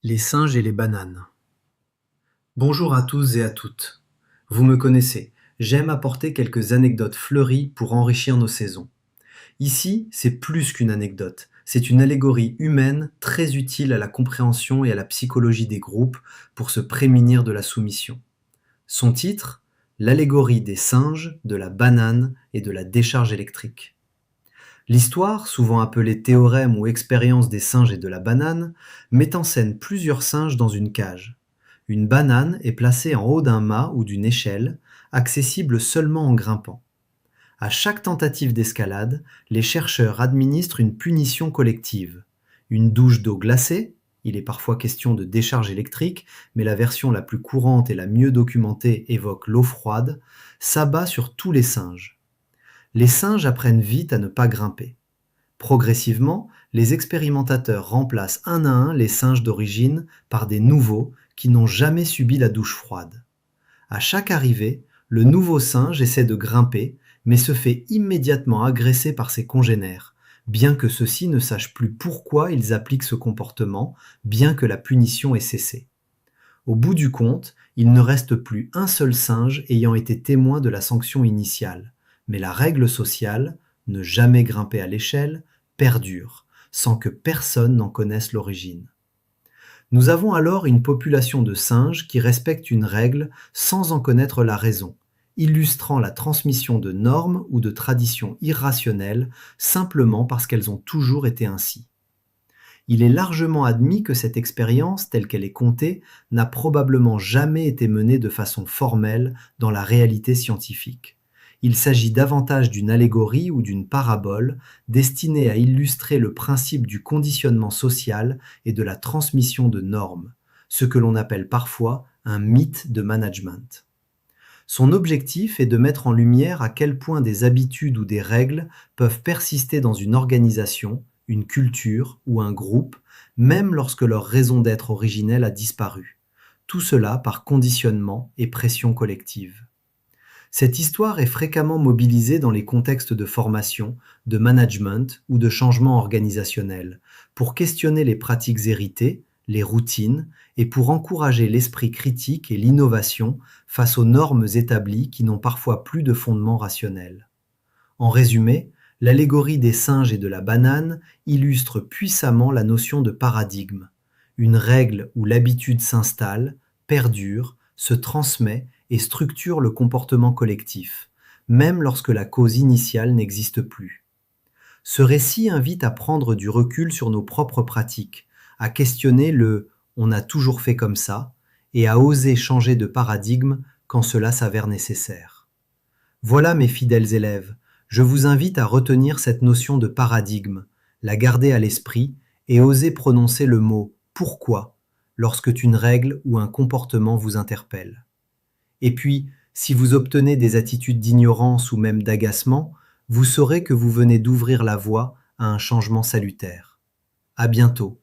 Les singes et les bananes. Bonjour à tous et à toutes. Vous me connaissez, j'aime apporter quelques anecdotes fleuries pour enrichir nos saisons. Ici, c'est plus qu'une anecdote, c'est une allégorie humaine très utile à la compréhension et à la psychologie des groupes pour se prémunir de la soumission. Son titre, l'allégorie des singes, de la banane et de la décharge électrique. L'histoire, souvent appelée théorème ou expérience des singes et de la banane, met en scène plusieurs singes dans une cage. Une banane est placée en haut d'un mât ou d'une échelle, accessible seulement en grimpant. À chaque tentative d'escalade, les chercheurs administrent une punition collective. Une douche d'eau glacée, il est parfois question de décharge électrique, mais la version la plus courante et la mieux documentée évoque l'eau froide, s'abat sur tous les singes. Les singes apprennent vite à ne pas grimper. Progressivement, les expérimentateurs remplacent un à un les singes d'origine par des nouveaux qui n'ont jamais subi la douche froide. À chaque arrivée, le nouveau singe essaie de grimper, mais se fait immédiatement agresser par ses congénères, bien que ceux-ci ne sachent plus pourquoi ils appliquent ce comportement, bien que la punition ait cessé. Au bout du compte, il ne reste plus un seul singe ayant été témoin de la sanction initiale, mais la règle sociale, ne jamais grimper à l'échelle, perdure, sans que personne n'en connaisse l'origine. Nous avons alors une population de singes qui respectent une règle sans en connaître la raison, illustrant la transmission de normes ou de traditions irrationnelles simplement parce qu'elles ont toujours été ainsi. Il est largement admis que cette expérience, telle qu'elle est contée, n'a probablement jamais été menée de façon formelle dans la réalité scientifique. Il s'agit davantage d'une allégorie ou d'une parabole destinée à illustrer le principe du conditionnement social et de la transmission de normes, ce que l'on appelle parfois un mythe de management. Son objectif est de mettre en lumière à quel point des habitudes ou des règles peuvent persister dans une organisation, une culture ou un groupe, même lorsque leur raison d'être originelle a disparu. Tout cela par conditionnement et pression collective. Cette histoire est fréquemment mobilisée dans les contextes de formation, de management ou de changement organisationnel, pour questionner les pratiques héritées, les routines, et pour encourager l'esprit critique et l'innovation face aux normes établies qui n'ont parfois plus de fondement rationnel. En résumé, l'allégorie des singes et de la banane illustre puissamment la notion de paradigme, une règle où l'habitude s'installe, perdure, se transmet et structure le comportement collectif, même lorsque la cause initiale n'existe plus. Ce récit invite à prendre du recul sur nos propres pratiques, à questionner le «on a toujours fait comme ça» et à oser changer de paradigme quand cela s'avère nécessaire. Voilà mes fidèles élèves, je vous invite à retenir cette notion de paradigme, la garder à l'esprit et oser prononcer le mot «pourquoi» lorsque une règle ou un comportement vous interpelle. Et puis, si vous obtenez des attitudes d'ignorance ou même d'agacement, vous saurez que vous venez d'ouvrir la voie à un changement salutaire. À bientôt.